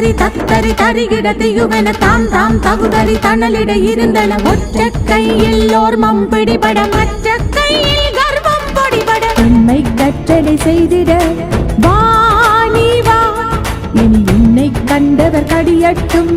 தத்தரி தத்தரி தரிகிட தியுவென தாம் தாம் தகுதறி தணலிட இருந்தன ஒற்ற கையில் ஓர்மம் பிடிபட மற்ற கையில் கர்வம் பொடிபட உண்மை கற்றடை செய்திட வா நீ வா இனி உன்னை கண்டவர் கடியட்டும்